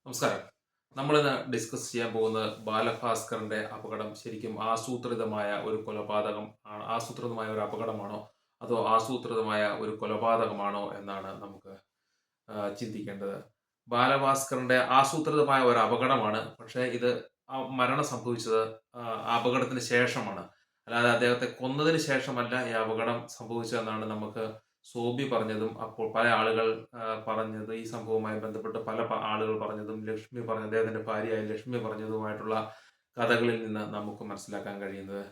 നമസ്കാരം. നമ്മളിന്ന് ഡിസ്കസ് ചെയ്യാൻ പോകുന്നത് ബാലഭാസ്കറിന്റെ അപകടം ശരിക്കും ആസൂത്രിതമായ ഒരു കൊലപാതകം ആണ്, ആസൂത്രിതമായ ഒരു അപകടമാണോ അതോ ആസൂത്രിതമായ ഒരു കൊലപാതകമാണോ എന്നാണ് നമുക്ക് ചിന്തിക്കേണ്ടത്. ബാലഭാസ്കറിന്റെ ആസൂത്രിതമായ ഒരു അപകടമാണ്. പക്ഷേ ഇത് മരണം സംഭവിച്ചത് അപകടത്തിന് ശേഷമാണ്. അല്ലാതെ അദ്ദേഹത്തെ കൊന്നതിന് ശേഷമല്ല ഈ അപകടം സംഭവിച്ചതെന്നാണ് നമുക്ക് സോബി പറഞ്ഞതും അപ്പോൾ പല ആളുകൾ പറഞ്ഞത്. ഈ സംഭവവുമായി ബന്ധപ്പെട്ട് പല ആളുകൾ പറഞ്ഞതും ലക്ഷ്മി പറഞ്ഞ അദ്ദേഹത്തിന്റെ ഭാര്യയായ ലക്ഷ്മി പറഞ്ഞതുമായിട്ടുള്ള കഥകളിൽ നിന്ന് നമുക്ക് മനസ്സിലാക്കാൻ കഴിയുന്നത്.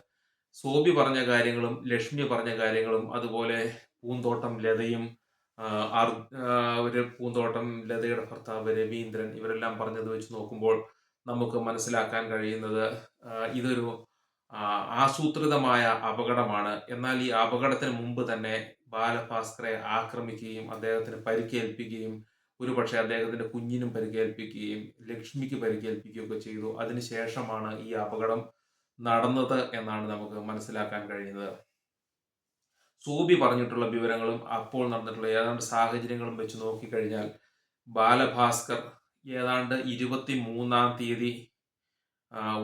സോബി പറഞ്ഞ കാര്യങ്ങളും ലക്ഷ്മി പറഞ്ഞ കാര്യങ്ങളും അതുപോലെ പൂന്തോട്ടം ലതയും ഒരു പൂന്തോട്ടം ലതയുടെ ഭർത്താവ് രവീന്ദ്രൻ ഇവരെല്ലാം പറഞ്ഞത് വെച്ച് നോക്കുമ്പോൾ നമുക്ക് മനസ്സിലാക്കാൻ കഴിയുന്നത് ഇതൊരു ആസൂത്രിതമായ അപകടമാണ്. എന്നാൽ ഈ അപകടത്തിന് മുമ്പ് തന്നെ ബാലഭാസ്കറെ ആക്രമിക്കുകയും അദ്ദേഹത്തിന് പരിക്കേൽപ്പിക്കുകയും ഒരുപക്ഷെ അദ്ദേഹത്തിന്റെ കുഞ്ഞിനും പരിക്കേൽപ്പിക്കുകയും ലക്ഷ്മിക്ക് പരിക്കേൽപ്പിക്കുകയും ഒക്കെ ചെയ്തു. അതിനുശേഷമാണ് ഈ അപകടം നടന്നത് എന്നാണ് നമുക്ക് മനസ്സിലാക്കാൻ കഴിയുന്നത്. സൂബി പറഞ്ഞിട്ടുള്ള വിവരങ്ങളും അപ്പോൾ നടന്നിട്ടുള്ള ഏതാണ്ട് സാഹചര്യങ്ങളും വെച്ച് നോക്കിക്കഴിഞ്ഞാൽ ബാലഭാസ്കർ ഏതാണ്ട് 23-ാം തീയതി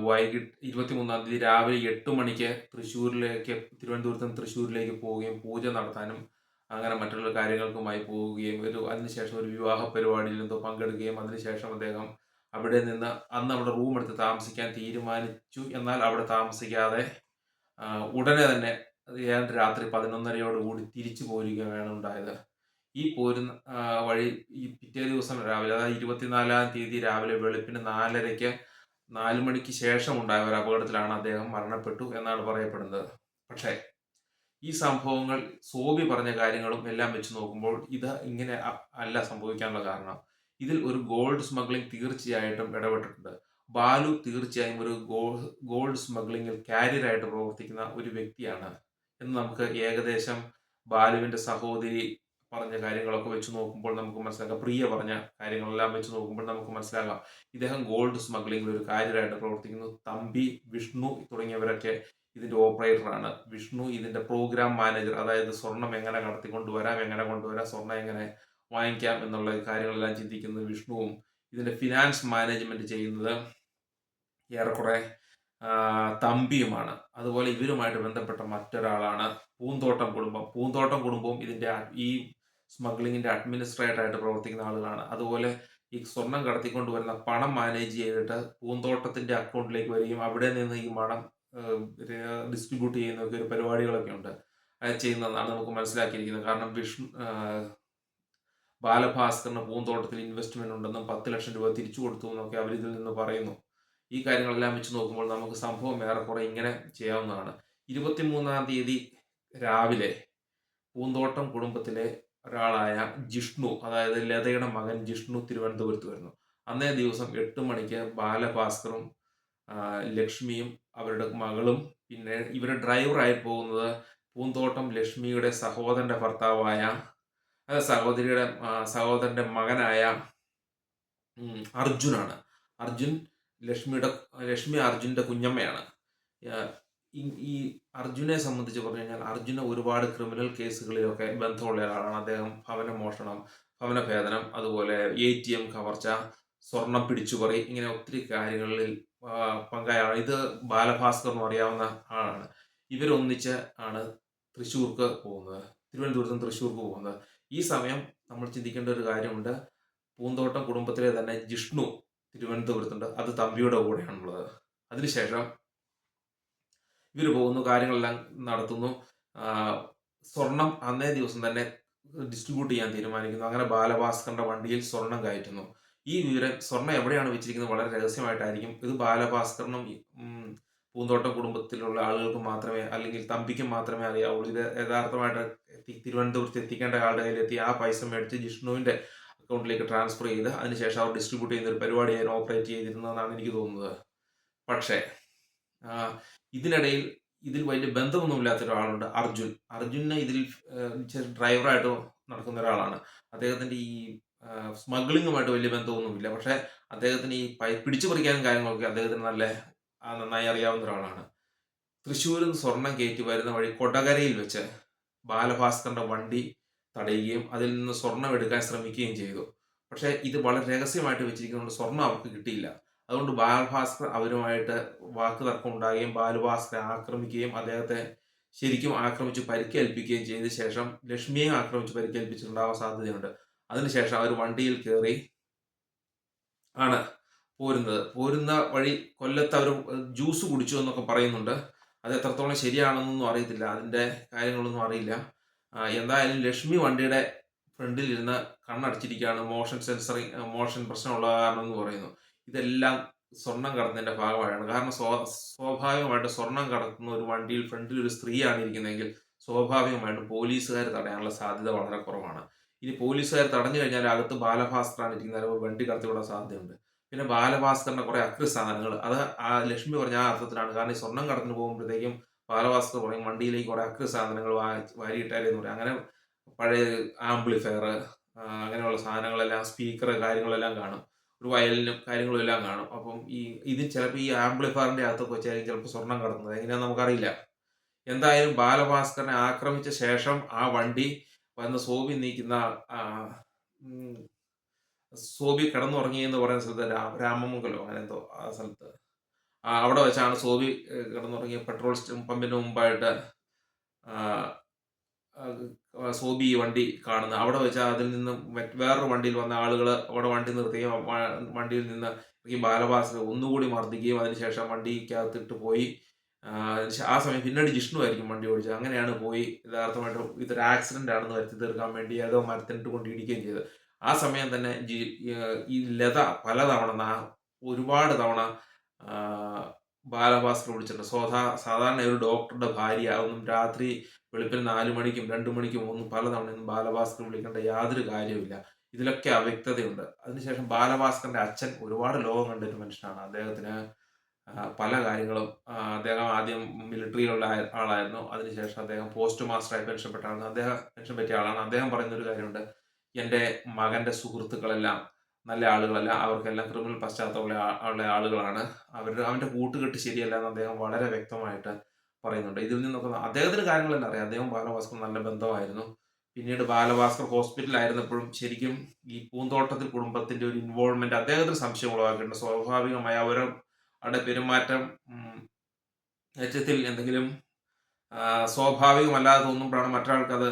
വൈകിട്ട് 23-ാം തീയതി രാവിലെ 8 മണിക്ക് തിരുവനന്തപുരത്ത് നിന്ന് തൃശ്ശൂരിലേക്ക് പോവുകയും പൂജ നടത്താനും അങ്ങനെ മറ്റുള്ള കാര്യങ്ങൾക്കുമായി പോവുകയും അതിനുശേഷം ഒരു വിവാഹ പരിപാടിയിൽ എന്തോ പങ്കെടുക്കുകയും അതിനുശേഷം അദ്ദേഹം അവിടെ നിന്ന് അന്ന് അവിടെ റൂം എടുത്ത് താമസിക്കാൻ തീരുമാനിച്ചു. എന്നാൽ അവിടെ താമസിക്കാതെ ഉടനെ തന്നെ ഏതാണ്ട് രാത്രി 11:30 തിരിച്ചു പോരുകയാണ് ഉണ്ടായത്. ഈ പോരുന്ന വഴി ഈ പിറ്റേ ദിവസം രാവിലെ, അതായത് 24-ാം തീയതി രാവിലെ വെളുപ്പിന് 4:30-ക്ക് 4 മണിക്ക് ശേഷം ഉണ്ടായ ഒരു അപകടത്തിലാണ് അദ്ദേഹം മരണപ്പെട്ടു എന്നാണ് പറയപ്പെടുന്നത്. പക്ഷേ ഈ സംഭവങ്ങൾ സോബി പറഞ്ഞ കാര്യങ്ങളും എല്ലാം വെച്ച് നോക്കുമ്പോൾ ഇത് ഇങ്ങനെ അല്ല സംഭവിക്കാനുള്ള കാരണം. ഇതിൽ ഒരു ഗോൾഡ് സ്മഗ്ലിംഗ് തീർച്ചയായിട്ടും ഇടപെട്ടിട്ടുണ്ട്. ബാലു തീർച്ചയായും ഒരു ഗോൾഡ് സ്മഗ്ലിംഗിൽ കാരിയറായിട്ട് പ്രവർത്തിക്കുന്ന ഒരു വ്യക്തിയാണ് എന്ന് നമുക്ക് ഏകദേശം ബാലുവിന്റെ സഹോദരി പറഞ്ഞ കാര്യങ്ങളൊക്കെ വെച്ച് നോക്കുമ്പോൾ നമുക്ക് മനസ്സിലാക്കാം. പ്രിയ പറഞ്ഞ കാര്യങ്ങളെല്ലാം വെച്ച് നോക്കുമ്പോൾ നമുക്ക് മനസ്സിലാക്കാം ഇദ്ദേഹം ഗോൾഡ് സ്മഗ്ലിംഗിൽ ഒരു കാരിയറായിട്ട് പ്രവർത്തിക്കുന്നു. തമ്പി, വിഷ്ണു തുടങ്ങിയവരൊക്കെ ഇതിന്റെ ഓപ്പറേറ്ററാണ്. വിഷ്ണു ഇതിന്റെ പ്രോഗ്രാം മാനേജർ, അതായത് സ്വർണം എങ്ങനെ കടത്തിക്കൊണ്ടുവരാം, എങ്ങനെ കൊണ്ടുവരാം, സ്വർണം എങ്ങനെ വാങ്ങിക്കാം എന്നുള്ള കാര്യങ്ങളെല്ലാം ചിന്തിക്കുന്നത് വിഷ്ണുവും ഇതിന്റെ ഫിനാൻസ് മാനേജ്മെന്റ് ചെയ്യുന്നത് ഏറെക്കുറെ തമ്പിയുമാണ്. അതുപോലെ ഇവരുമായിട്ട് ബന്ധപ്പെട്ട മറ്റൊരാളാണ് പൂന്തോട്ടം കുടുംബവും ഇതിന്റെ ഈ സ്മഗ്ലിങ്ങിന്റെ അഡ്മിനിസ്ട്രേറ്റർ ആയിട്ട് പ്രവർത്തിക്കുന്ന ആളുകളാണ്. അതുപോലെ ഈ സ്വർണം കടത്തിക്കൊണ്ടുവരുന്ന പണം മാനേജ് ചെയ്തിട്ട് പൂന്തോട്ടത്തിന്റെ അക്കൗണ്ടിലേക്ക് വരികയും അവിടെ നിന്ന് ഈ പണം ഡിസ്ട്രിബ്യൂട്ട് ചെയ്യുന്ന ഒരു പരിപാടികളൊക്കെ ഉണ്ട് ചെയ്യുന്നതാണ് നമുക്ക് മനസ്സിലാക്കിയിരിക്കുന്നത്. കാരണം ബാലഭാസ്കറിന് പൂന്തോട്ടത്തിൽ ഇൻവെസ്റ്റ്മെന്റ് ഉണ്ടെന്നും 10 ലക്ഷം രൂപ തിരിച്ചു കൊടുത്തു എന്നൊക്കെ അവർ ഇതിൽ നിന്ന് പറയുന്നു. ഈ കാര്യങ്ങളെല്ലാം വെച്ച് നോക്കുമ്പോൾ നമുക്ക് സംഭവം ഏറെക്കുറെ ഇങ്ങനെ ചെയ്യാവുന്നതാണ്. 23-ാം തീയതി രാവിലെ പൂന്തോട്ടം കുടുംബത്തിലെ ഒരാളായ ജിഷ്ണു, അതായത് ലതയുടെ മകൻ ജിഷ്ണു തിരുവനന്തപുരത്ത് വരുന്നു. അന്നേ ദിവസം 8 മണിക്ക് ബാലഭാസ്കറും ലക്ഷ്മിയും അവരുടെ മകളും പിന്നെ ഇവരുടെ ഡ്രൈവറായി പോകുന്നത് പൂന്തോട്ടം ലക്ഷ്മിയുടെ സഹോദരന്റെ ഭർത്താവായ സഹോദരന്റെ മകനായ അർജുനാണ്. അർജുൻ ലക്ഷ്മി അർജുന്റെ കുഞ്ഞമ്മയാണ്. ഈ അർജുനെ സംബന്ധിച്ച് പറഞ്ഞു കഴിഞ്ഞാൽ അർജുന ഒരുപാട് ക്രിമിനൽ കേസുകളിലൊക്കെ ബന്ധമുള്ള ഒരാളാണ്. അദ്ദേഹം ഭവനമോഷണം, ഭവനഭേദനം, അതുപോലെ ATM കവർച്ച, സ്വർണം പിടിച്ചുപറി, ഇങ്ങനെ ഒത്തിരി കാര്യങ്ങളിൽ പങ്കായാണ്. ഇത് ബാലഭാസ്കറിനും അറിയാവുന്ന ആളാണ്. ഇവരൊന്നിച്ച് ആണ് തൃശ്ശൂർക്ക് പോകുന്നത്, തിരുവനന്തപുരത്ത് നിന്ന് തൃശ്ശൂർക്ക് പോകുന്നത്. ഈ സമയം നമ്മൾ ചിന്തിക്കേണ്ട ഒരു കാര്യമുണ്ട്. പൂന്തോട്ടം കുടുംബത്തിലെ തന്നെ ജിഷ്ണു തിരുവനന്തപുരത്തുണ്ട്. അത് തമ്പിയുടെ കൂടെയാണുള്ളത്. അതിനുശേഷം ഇവർ പോകുന്നു, കാര്യങ്ങളെല്ലാം നടത്തുന്നു. സ്വർണം അന്നേ ദിവസം തന്നെ ഡിസ്ട്രിബ്യൂട്ട് ചെയ്യാൻ തീരുമാനിക്കുന്നു. അങ്ങനെ ബാലഭാസ്കറിന്റെ വണ്ടിയിൽ സ്വർണം കയറ്റുന്നു. ഈ വിവരം സ്വർണം എവിടെയാണ് വെച്ചിരിക്കുന്നത് വളരെ രഹസ്യമായിട്ടായിരിക്കും. ഇത് ബാലഭാസ്കറിനും പൂന്തോട്ടം കുടുംബത്തിലുള്ള ആളുകൾക്ക് മാത്രമേ, അല്ലെങ്കിൽ തമ്പിക്കും മാത്രമേ അറിയാവുള്ളൂ. ഇത് യഥാർത്ഥമായിട്ട് തിരുവനന്തപുരത്ത് എത്തിക്കേണ്ട ആളുടെ കയ്യിലെത്തി ആ പൈസ മേടിച്ച് ജിഷ്ണുവിന്റെ അക്കൗണ്ടിലേക്ക് ട്രാൻസ്ഫർ ചെയ്ത് അതിനുശേഷം അവർ ഡിസ്ട്രിബ്യൂട്ട് ചെയ്യുന്ന ഒരു പരിപാടിയായി ഓപ്പറേറ്റ് ചെയ്തിരുന്നതെന്നാണ് എനിക്ക് തോന്നുന്നത്. പക്ഷേ ഇതിനിടയിൽ ഇതിൽ വലിയ ബന്ധമൊന്നുമില്ലാത്ത ഒരാളുണ്ട്, അർജുനെ ഇതിൽ ഡ്രൈവറായിട്ട് നടക്കുന്ന ഒരാളാണ്. അദ്ദേഹത്തിന്റെ ഈ സ്മഗ്ലിങ്ങുമായിട്ട് വലിയ ബന്ധമൊന്നുമില്ല. പക്ഷെ അദ്ദേഹത്തിന് ഈ പിടിച്ചു പറിക്കാനും കാര്യങ്ങളൊക്കെ അദ്ദേഹത്തിന് നന്നായി അറിയാവുന്ന ഒരാളാണ്. തൃശ്ശൂരിൽ നിന്ന് സ്വർണം കയറ്റി വരുന്ന വഴി കൊടകരയിൽ വെച്ച് ബാലഭാസ്കറിന്റെ വണ്ടി തടയുകയും അതിൽ നിന്ന് സ്വർണം എടുക്കാൻ ശ്രമിക്കുകയും ചെയ്തു. പക്ഷേ ഇത് വളരെ രഹസ്യമായിട്ട് വെച്ചിരിക്കുന്നതുകൊണ്ട് സ്വർണ്ണം അവർക്ക് കിട്ടിയില്ല. അതുകൊണ്ട് ബാലഭാസ്കർ അവരുമായിട്ട് വാക്ക് തർക്കം ഉണ്ടാകുകയും ബാലഭാസ്കറെ ആക്രമിക്കുകയും അദ്ദേഹത്തെ ശരിക്കും ആക്രമിച്ച് പരിക്കേൽപ്പിക്കുകയും ചെയ്ത ശേഷം ലക്ഷ്മിയെ ആക്രമിച്ച് പരിക്കേൽപ്പിച്ചിട്ടുണ്ടാവാൻ സാധ്യതയുണ്ട്. അതിനുശേഷം അവർ വണ്ടിയിൽ കയറി ആണ് പോരുന്നത്. പോരുന്ന വഴി കൊല്ലത്ത് അവർ ജ്യൂസ് കുടിച്ചു എന്നൊക്കെ പറയുന്നുണ്ട്. അത് എത്രത്തോളം ശരിയാണെന്നൊന്നും അറിയത്തില്ല. അതിൻ്റെ കാര്യങ്ങളൊന്നും അറിയില്ല. എന്തായാലും ലക്ഷ്മി വണ്ടിയുടെ ഫ്രണ്ടിലിരുന്ന് കണ്ണടച്ചിരിക്കുകയാണ്. മോഷൻ പ്രശ്നമുള്ള കാരണം എന്ന് പറയുന്നു. ഇതെല്ലാം സ്വർണം കടത്തുന്നതിന്റെ ഭാഗമായാണ്. കാരണം സ്വാഭാവികമായിട്ട് സ്വർണം കടത്തുന്ന ഒരു വണ്ടിയിൽ ഫ്രണ്ടിൽ ഒരു സ്ത്രീയാണ് ഇരിക്കുന്നതെങ്കിൽ സ്വാഭാവികമായിട്ടും പോലീസുകാർ തടയാനുള്ള സാധ്യത വളരെ കുറവാണ്. ഇനി പോലീസുകാർ തടഞ്ഞു കഴിഞ്ഞാൽ അകത്ത് ബാലഭാസ്കറാണ് ഇരിക്കുന്നത്, വണ്ടി കടത്തിവിടാൻ സാധ്യതയുണ്ട്. പിന്നെ ബാലഭാസ്കറിന്റെ കുറെ അക്രി സാധനങ്ങൾ, അത് ആ ലക്ഷ്മി പറഞ്ഞ ആ അർത്ഥത്തിലാണ്. കാരണം ഈ സ്വർണം കടത്തിന് പോകുമ്പോഴത്തേക്കും ബാലഭാസ്കർ പറയും വണ്ടിയിലേക്ക് കുറെ അക്രി സാധനങ്ങൾ വാരിയിട്ടാലേ എന്ന് പറയും. അങ്ങനെ പഴയ ആംപ്ലിഫയർ, അങ്ങനെയുള്ള സാധനങ്ങളെല്ലാം, സ്പീക്കർ കാര്യങ്ങളെല്ലാം കാണും. ഒരു വയലിനും കാര്യങ്ങളും എല്ലാം കാണും. അപ്പം ഇത് ചിലപ്പോൾ ഈ ആംപ്ലിഫയറിന്റെ അകത്തൊക്കെ വെച്ചായിരിക്കും ചിലപ്പോൾ സ്വർണം കടത്തുന്നത്. എങ്ങനെയാണെന്ന് നമുക്കറിയില്ല. എന്തായാലും ബാലഭാസ്കറിനെ ആക്രമിച്ച ശേഷം ആ വണ്ടി വന്ന് സോബി നീക്കുന്ന സോബി കിടന്നുറങ്ങിയെന്ന് പറയുന്ന സ്ഥലത്ത് രാമമംഗലോ അങ്ങനെ എന്തോ ആ സ്ഥലത്ത് അവിടെ വെച്ചാണ് സോബി കിടന്നുറങ്ങിയ പെട്രോൾ പമ്പിന് മുമ്പായിട്ട് സോബി ഈ വണ്ടി കാണുന്നത്. അവിടെ വെച്ചാൽ അതിൽ നിന്ന് വേറൊരു വണ്ടിയിൽ വന്ന ആളുകൾ അവിടെ വണ്ടി നിർത്തുകയും വണ്ടിയിൽ നിന്ന് ഈ ബാലഭാസ്കർ ഒന്നുകൂടി മർദ്ദിക്കുകയും അതിനുശേഷം വണ്ടിക്കകത്തിട്ട് പോയി. ആ സമയം പിന്നീട് ജിഷ്ണു ആയിരിക്കും വണ്ടി ഓടിച്ചത്. അങ്ങനെയാണ് പോയി യഥാർത്ഥമായിട്ട് ഇതൊരു ആക്സിഡന്റ് ആണെന്ന് വരുത്തി തീർക്കാൻ വേണ്ടി ഏതോ മരത്തിനിട്ട് കൊണ്ടിടിക്കുകയും ചെയ്തത്. ആ സമയം തന്നെ ഈ ലത പലതവണ ഒരുപാട് തവണ ബാലഭാസ്കർ വിളിച്ചിട്ടുണ്ട്. സാധാരണ ഒരു ഡോക്ടറുടെ ഭാര്യ ഒന്നും രാത്രി വെളുപ്പിന് 4 മണിക്കും 2 മണിക്കും ഒന്നും പലതവണയൊന്നും ബാലഭാസ്കർ വിളിക്കേണ്ട യാതൊരു കാര്യവുമില്ല. ഇതിലൊക്കെ അവ്യക്തതയുണ്ട്. അതിനുശേഷം ബാലഭാസ്കറിന്റെ അച്ഛൻ ഒരുപാട് ലോകം കണ്ടൊരു മനുഷ്യനാണ്. അദ്ദേഹത്തിന് പല കാര്യങ്ങളും അദ്ദേഹം ആദ്യം മിലിറ്ററിയിലുള്ള ആളായിരുന്നു. അതിനുശേഷം അദ്ദേഹം പോസ്റ്റ് മാസ്റ്ററായി പെൻഷൻ പറ്റിയ ആളാണ്. അദ്ദേഹം പറയുന്നൊരു കാര്യമുണ്ട്, എൻ്റെ മകൻ്റെ സുഹൃത്തുക്കളെല്ലാം നല്ല ആളുകളല്ല, അവർക്കെല്ലാം ക്രിമിനൽ പശ്ചാത്തലമുള്ള ആളുകളാണ്, അവൻ്റെ കൂട്ടുകെട്ട് ശരിയല്ല എന്ന് അദ്ദേഹം വളരെ വ്യക്തമായിട്ട് പറയുന്നുണ്ട്. ഇതിൽ നിന്നൊക്കെ അദ്ദേഹത്തിന് കാര്യങ്ങളെല്ലാം അറിയാം. അദ്ദേഹം ബാലഭാസ്കർ നല്ല ബന്ധമായിരുന്നു. പിന്നീട് ബാലഭാസ്കർ ഹോസ്പിറ്റലായിരുന്നപ്പോഴും ശരിക്കും ഈ പൂന്തോട്ടത്തിൽ കുടുംബത്തിന്റെ ഒരു ഇൻവോൾവ്മെന്റ് അദ്ദേഹത്തിന് സംശയം ഉളവാക്കിയിട്ടുണ്ട്. സ്വാഭാവികമായി അവരുടെ പെരുമാറ്റം ഏറ്റത്തിൽ എന്തെങ്കിലും സ്വാഭാവികമല്ലാതെ തോന്നുമ്പോഴാണ് മറ്റൊരാൾക്ക് അത്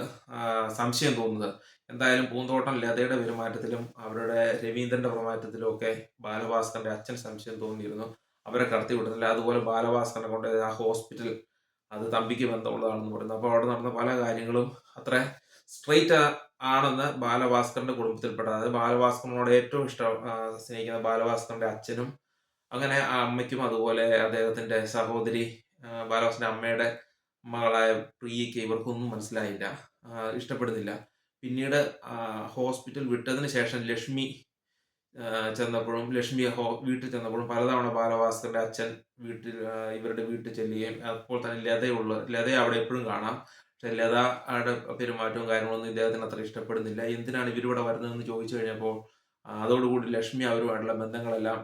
സംശയം തോന്നുന്നത്. എന്തായാലും പൂന്തോട്ടം ലതയുടെ പെരുമാറ്റത്തിലും അവരുടെ രവീന്ദ്രന്റെ പെരുമാറ്റത്തിലും ഒക്കെ ബാലഭാസ്കറിന്റെ അച്ഛൻ സംശയം തോന്നിയിരുന്നു. അവരെ കടത്തി വിടുന്നില്ല. അതുപോലെ ബാലഭാസ്കറിനെ കൊണ്ട് ആ ഹോസ്പിറ്റൽ അത് തമ്പിക്ക് ബന്ധമുള്ളതാണെന്ന് പറയുന്നത്. അപ്പോൾ അവിടെ നടന്ന പല കാര്യങ്ങളും അത്ര സ്ട്രെയിറ്റ് ആണെന്ന് ബാലഭാസ്കറിന്റെ കുടുംബത്തിൽപ്പെട്ട, അതായത് ബാലഭാസ്കറിനോട് ഏറ്റവും സ്നേഹിക്കുന്ന ബാലഭാസ്കറിന്റെ അച്ഛനും അങ്ങനെ ആ അമ്മയ്ക്കും അതുപോലെ അദ്ദേഹത്തിന്റെ സഹോദരി ബാലഭാസ്കറിന്റെ അമ്മയുടെ മകളായ പ്രിയയ്ക്ക് ഇവർക്കൊന്നും മനസ്സിലായില്ല, ഇഷ്ടപ്പെടുന്നില്ല. പിന്നീട് ഹോസ്പിറ്റൽ വിട്ടതിന് ശേഷം ലക്ഷ്മി വീട്ടിൽ ചെന്നപ്പോഴും പലതവണ ബാലഭാസ്കറിന്റെ അച്ഛൻ ഇവരുടെ വീട്ടിൽ ചെല്ലുകയും അപ്പോൾ തന്നെ ലതയെ അവിടെ എപ്പോഴും കാണാം. പക്ഷെ ലതയുടെ പെരുമാറ്റവും കാര്യങ്ങളൊന്നും ഇദ്ദേഹത്തിന് അത്ര ഇഷ്ടപ്പെടുന്നില്ല. എന്തിനാണ് ഇവരിവിടെ വരുന്നതെന്ന് ചോദിച്ചു കഴിഞ്ഞപ്പോൾ അതോടുകൂടി ലക്ഷ്മി അവരുമായിട്ടുള്ള ബന്ധങ്ങളെല്ലാം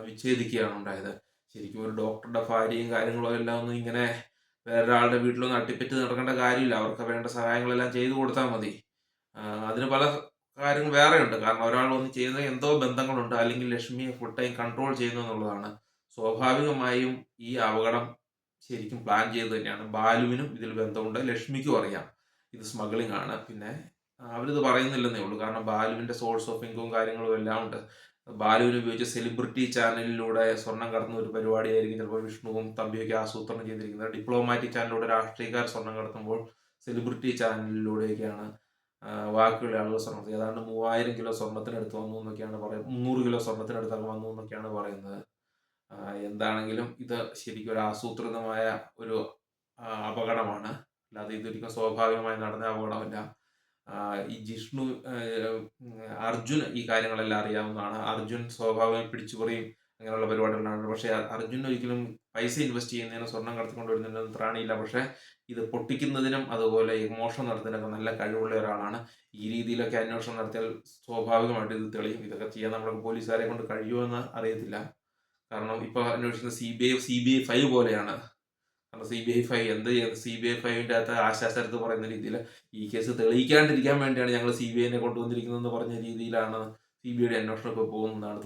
വിച്ഛേദിക്കുകയാണ് ഉണ്ടായത്. ശരിക്കും ഒരു ഡോക്ടറുടെ ഭാര്യയും കാര്യങ്ങളും എല്ലാം ഒന്നും ഇങ്ങനെ വേറൊരാളുടെ വീട്ടിലൊന്നും അട്ടിപ്പറ്റി നടക്കേണ്ട കാര്യമില്ല. അവർക്ക് വേണ്ട സഹായങ്ങളെല്ലാം ചെയ്തു കൊടുത്താൽ മതി. അതിന് പല കാര്യങ്ങൾ വേറെയുണ്ട്. കാരണം ഒരാൾ ഒന്ന് ചെയ്യുന്ന എന്തോ ബന്ധങ്ങളുണ്ട്, അല്ലെങ്കിൽ ലക്ഷ്മിയെ ഫുൾ ടൈം കൺട്രോൾ ചെയ്യുന്നു എന്നുള്ളതാണ്. സ്വാഭാവികമായും ഈ അപകടം ശരിക്കും പ്ലാൻ ചെയ്ത് തന്നെയാണ്. ബാലുവിനും ഇതിൽ ബന്ധമുണ്ട്, ലക്ഷ്മിക്കും അറിയാം ഇത് സ്മഗ്ലിംഗ് ആണ്. പിന്നെ അവരിത് പറയുന്നില്ലെന്നേ ഉള്ളൂ. കാരണം ബാലുവിന്റെ സോഴ്സ് ഓഫ് ഇൻകവും കാര്യങ്ങളും എല്ലാം ഉണ്ട്. ബാലുവിന് ഉപയോഗിച്ച സെലിബ്രിറ്റി ചാനലിലൂടെ സ്വർണം കടത്തുന്ന ഒരു പരിപാടിയായിരിക്കും ചിലപ്പോൾ വിഷ്ണുവും തമ്പിയൊക്കെ ആസൂത്രണം ചെയ്തിരിക്കുന്നത്. ഡിപ്ലോമാറ്റിക് ചാനലിലൂടെ രാഷ്ട്രീയക്കാർ സ്വർണം കടത്തുമ്പോൾ സെലിബ്രിറ്റി ചാനലിലൂടെയൊക്കെയാണ് ബാക്കിയുള്ള ആളുകൾ സ്വർണ്ണം, ഏതാണ്ട് 3000 കിലോ സ്വർണത്തിനടുത്ത് വന്നു എന്നൊക്കെയാണ് പറയുന്നത്. 300 കിലോ സ്വർണത്തിനടുത്തൊക്കെ വന്നു എന്നൊക്കെയാണ് പറയുന്നത്. എന്താണെങ്കിലും ഇത് ശരിക്കും ഒരു ആസൂത്രിതമായ ഒരു അപകടമാണ്. അല്ലാതെ ഇതൊരിക്കലും സ്വാഭാവികമായി നടന്ന അപകടമല്ല. ഈ അർജുന് ഈ കാര്യങ്ങളെല്ലാം അറിയാവുന്നതാണ്. അർജുൻ സ്വാഭാവികമായി പിടിച്ചുപറിയും അങ്ങനെയുള്ള പരിപാടികളാണ്. പക്ഷേ അർജുൻ ഒരിക്കലും പൈസ ഇൻവെസ്റ്റ് ചെയ്യുന്നതിനും സ്വർണം കടത്തിക്കൊണ്ട് വരുന്നതിനും ത്രാണിയില്ല. പക്ഷേ ഇത് പൊട്ടിക്കുന്നതിനും അതുപോലെ മോഷണം നടത്തുന്നതിനൊക്കെ നല്ല കഴിവുള്ള ഒരാളാണ്. ഈ രീതിയിലൊക്കെ അന്വേഷണം നടത്തിയാൽ സ്വാഭാവികമായിട്ട് ഇത് തെളിയും. ഇതൊക്കെ ചെയ്യാൻ നമ്മുടെ പോലീസുകാരെ കൊണ്ട് കഴിയുമെന്ന് അറിയത്തില്ല. കാരണം ഇപ്പൊ അന്വേഷിക്കുന്ന CBI 5 പോലെയാണ്. കാരണം CBI 5 CBI 5ന്റെ അകത്ത് ആശാസരത്ത് പറയുന്ന രീതിയിൽ ഈ കേസ് തെളിയിക്കാണ്ടിരിക്കാൻ വേണ്ടിയാണ് ഞങ്ങൾ CBIനെ കൊണ്ടുവന്നിരിക്കുന്നതെന്ന് പറഞ്ഞ രീതിയിലാണ് CBIയുടെ അന്വേഷണം ഇപ്പോൾ പോകുന്നതാണ്